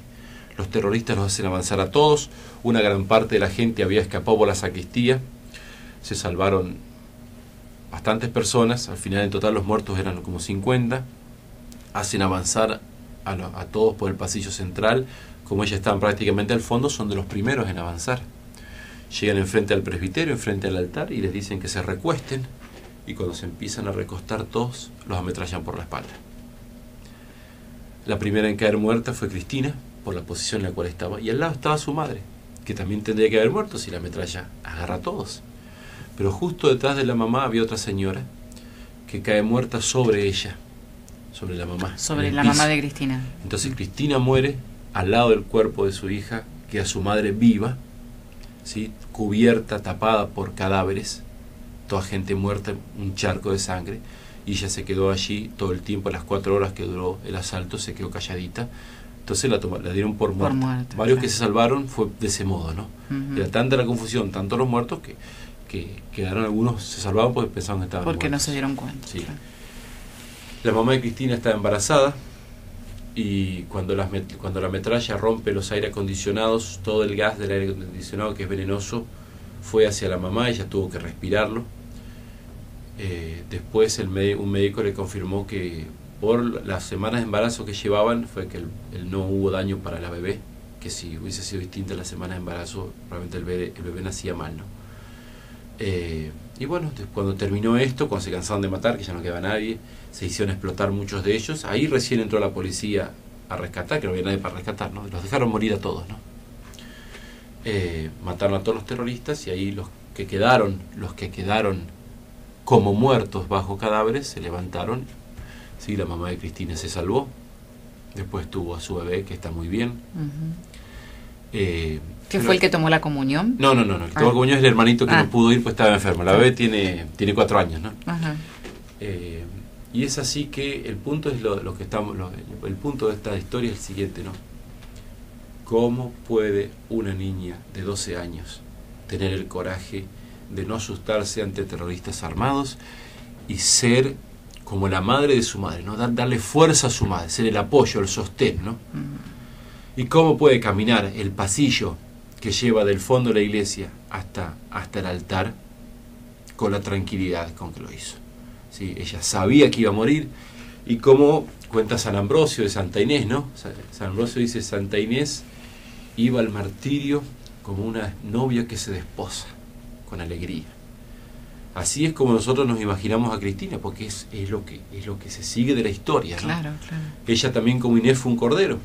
Los terroristas los hacen avanzar a todos. Una gran parte de la gente había escapado por la sacristía. Se salvaron bastantes personas. Al final, en total, los muertos eran como 50. Hacen avanzar a todos por el pasillo central. Como ellas estaban prácticamente al fondo, son de los primeros en avanzar. Llegan enfrente al presbiterio, enfrente al altar, y les dicen que se recuesten. Y cuando se empiezan a recostar todos, los ametrallan por la espalda. La primera en caer muerta fue Cristina, por la posición en la cual estaba, y al lado estaba su madre, que también tendría que haber muerto si la metralla agarra a todos. Pero justo detrás de la mamá había otra señora que cae muerta sobre ella, sobre la mamá. Sobre la mamá de Cristina. Entonces Cristina muere al lado del cuerpo de su hija, queda su madre viva, ¿sí? Cubierta, tapada por cadáveres, toda gente muerta, un charco de sangre, y ella se quedó allí todo el tiempo, las 4 horas que duró el asalto, se quedó calladita. Entonces la dieron por muerta. Varios que se salvaron fue de ese modo, ¿no? Era tanta la confusión, tanto los muertos, que quedaron, algunos se salvaban porque pensaban que estaban porque muertos. No se dieron cuenta. Sí. La mamá de Cristina estaba embarazada y cuando la metralla rompe los aire acondicionados, todo el gas del aire acondicionado, que es venenoso, fue hacia la mamá, ella tuvo que respirarlo. Después un médico le confirmó que por las semanas de embarazo que llevaban fue que no hubo daño para la bebé, que si hubiese sido distinta las semanas de embarazo, probablemente el bebé nacía mal, ¿no? Y bueno, cuando terminó esto, cuando se cansaron de matar, que ya no quedaba nadie, se hicieron explotar muchos de ellos. Ahí recién entró la policía a rescatar, que no había nadie para rescatar, ¿no? Los dejaron morir a todos, ¿no? Mataron a todos los terroristas y ahí los que quedaron como muertos bajo cadáveres se levantaron. Sí, la mamá de Cristina se salvó. Después tuvo a su bebé, que está muy bien. ¿Qué fue el que tomó la comunión? No, el que tomó la comunión es el hermanito que no pudo ir, pues estaba enfermo. La bebé tiene 4 años, ¿no? Ajá. Y es así que el punto es el punto de esta historia es el siguiente, ¿no? ¿Cómo puede una niña de 12 años tener el coraje de no asustarse ante terroristas armados y ser como la madre de su madre, ¿no? Darle fuerza a su madre, ser el apoyo, el sostén, ¿no? ¿Y cómo puede caminar el pasillo que lleva del fondo de la iglesia hasta el altar con la tranquilidad con que lo hizo? ¿Sí? Ella sabía que iba a morir, y como cuenta San Ambrosio de Santa Inés, ¿no? San Ambrosio dice: Santa Inés iba al martirio como una novia que se desposa, con alegría. Así es como nosotros nos imaginamos a Cristina, porque es lo que se sigue de la historia, ¿no? Claro. Ella también, como Inés, fue un cordero.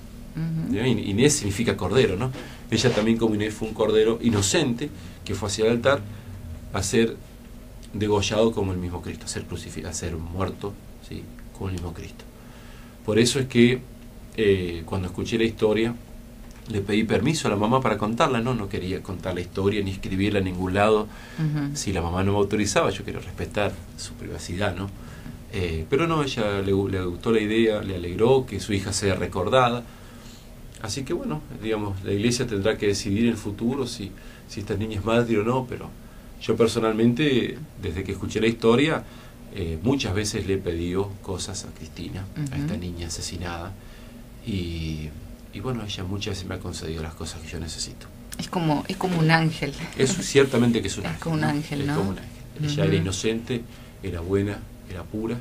Inés significa cordero, ¿no? Ella también, como Inés, fue un cordero inocente que fue hacia el altar a ser degollado como el mismo Cristo, a ser muerto, ¿sí? Como el mismo Cristo. Por eso es que cuando escuché la historia le pedí permiso a la mamá para contarla, no quería contar la historia ni escribirla en ningún lado. Si la mamá no me autorizaba, yo quería respetar su privacidad, ¿no? Pero no, ella le gustó la idea, le alegró que su hija sea recordada. Así que bueno, digamos, la iglesia tendrá que decidir en el futuro si esta niña es mártir o no, pero yo personalmente, desde que escuché la historia, muchas veces le he pedido cosas a Cristina, a esta niña asesinada, y bueno, ella muchas veces me ha concedido las cosas que yo necesito. Es como un ángel. Eso ciertamente que es un ángel. Es como un ángel, ¿no? Es como un ángel. Ella era inocente, era buena, era pura,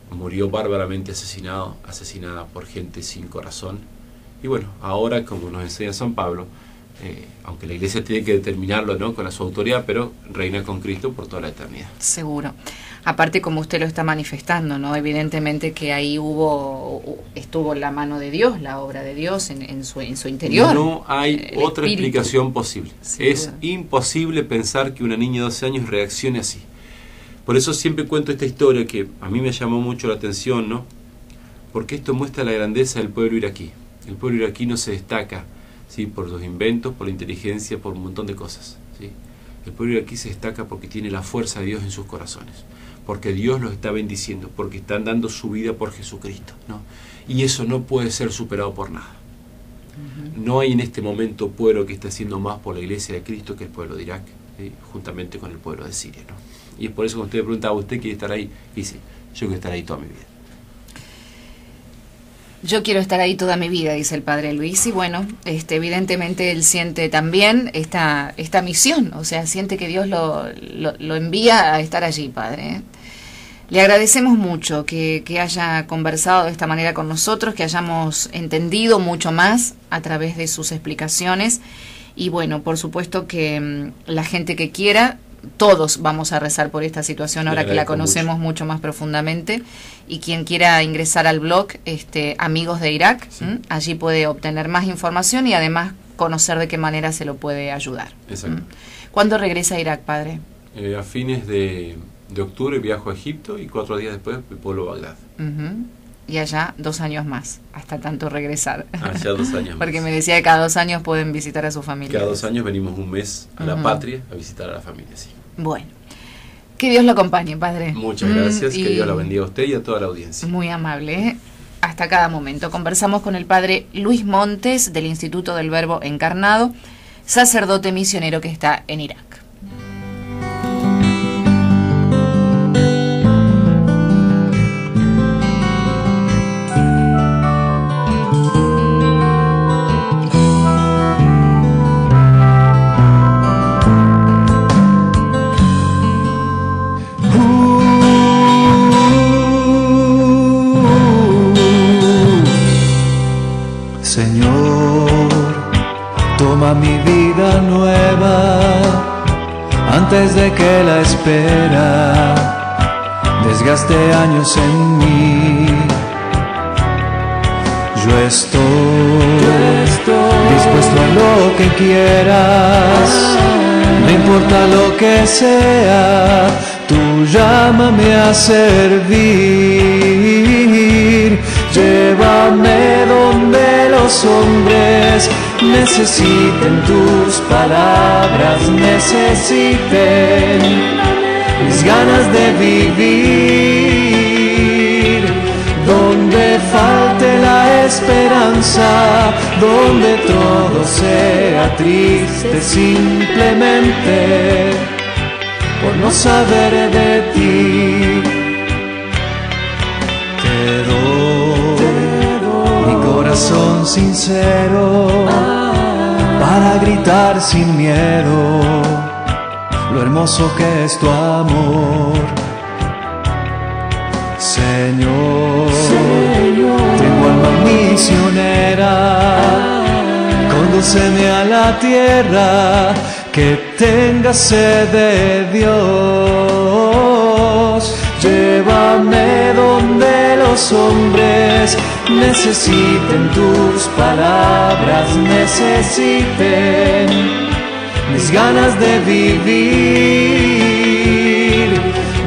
murió bárbaramente asesinada por gente sin corazón. Y bueno, ahora, como nos enseña San Pablo, aunque la iglesia tiene que determinarlo, ¿no?, con su autoridad, pero reina con Cristo por toda la eternidad. Seguro. Aparte, como usted lo está manifestando, ¿no? Evidentemente que ahí estuvo la mano de Dios, la obra de Dios en su interior. No hay otra espíritu. Explicación posible. Seguro. Es imposible pensar que una niña de 12 años reaccione así. Por eso siempre cuento esta historia que a mí me llamó mucho la atención, ¿no? Porque esto muestra la grandeza del pueblo iraquí. El pueblo iraquí no se destaca, ¿sí?, por los inventos, por la inteligencia, por un montón de cosas, ¿sí? El pueblo iraquí se destaca porque tiene la fuerza de Dios en sus corazones, porque Dios los está bendiciendo, porque están dando su vida por Jesucristo, ¿no? Y eso no puede ser superado por nada. No hay en este momento pueblo que esté haciendo más por la iglesia de Cristo que el pueblo de Irak, ¿sí?, juntamente con el pueblo de Siria, ¿no? Y es por eso que usted me preguntaba, ¿usted quiere estar ahí? Y sí, yo quiero estar ahí toda mi vida. Yo quiero estar ahí toda mi vida, dice el padre Luis, y bueno, evidentemente él siente también esta misión, o sea, siente que Dios lo envía a estar allí, padre. Le agradecemos mucho que haya conversado de esta manera con nosotros, que hayamos entendido mucho más a través de sus explicaciones, y bueno, por supuesto que la gente que quiera, todos vamos a rezar por esta situación ahora que la conocemos mucho más profundamente, y quien quiera ingresar al blog Amigos de Irak, sí, allí puede obtener más información y además conocer de qué manera se lo puede ayudar. Exacto. ¿Cuándo regresa a Irak, padre? A fines de octubre viajo a Egipto y 4 días después el pueblo Bagdad. Y allá 2 años más, hasta tanto regresar. Allá 2 años más. Porque me decía que cada 2 años pueden visitar a su familia. Cada 2 años venimos un mes a la patria a visitar a la familia, sí. Bueno, que Dios lo acompañe, padre. Muchas gracias, que Dios la bendiga a usted y a toda la audiencia. Muy amable, ¿eh? Hasta cada momento. Conversamos con el padre Luis Montes del Instituto del Verbo Encarnado, sacerdote misionero que está en Irak. Mi vida nueva antes de que la espera desgaste años en mí. Yo estoy dispuesto a lo que quieras, no importa lo que sea, tú llámame a servir. Llévame donde los hombres necesiten tus palabras, necesiten mis ganas de vivir. Donde falte la esperanza, donde todo sea triste simplemente por no saber de ti. Te doy mi corazón sincero para gritar sin miedo lo hermoso que es tu amor. Señor, tengo alma misionera, condúceme a la tierra que tenga sed de Dios. Llévame donde los hombres necesiten tus palabras, necesiten mis ganas de vivir.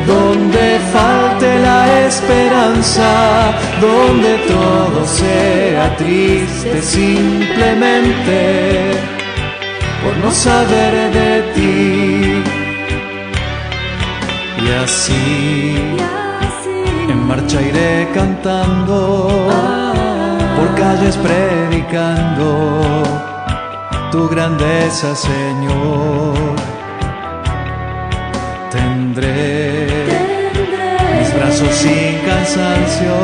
Donde falte la esperanza, donde todo sea triste simplemente por no saber de ti. Y así en marcha iré cantando, por calles predicando tu grandeza, Señor. Tendré mis brazos sin cansancio,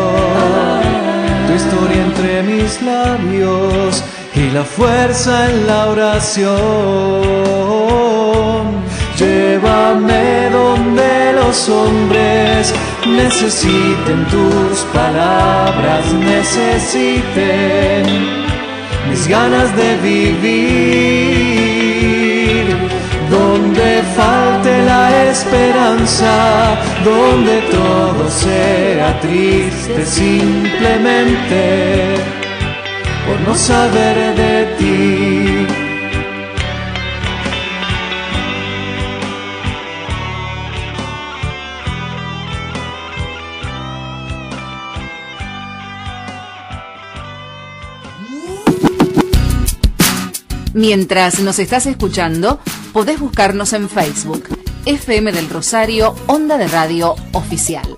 tu historia entre mis labios y la fuerza en la oración. Llévame donde los hombres necesiten tus palabras, necesiten mis ganas de vivir. Donde falte la esperanza, donde todo sea triste simplemente por no saber de ti. Mientras nos estás escuchando, podés buscarnos en Facebook, FM del Rosario, Onda de Radio Oficial.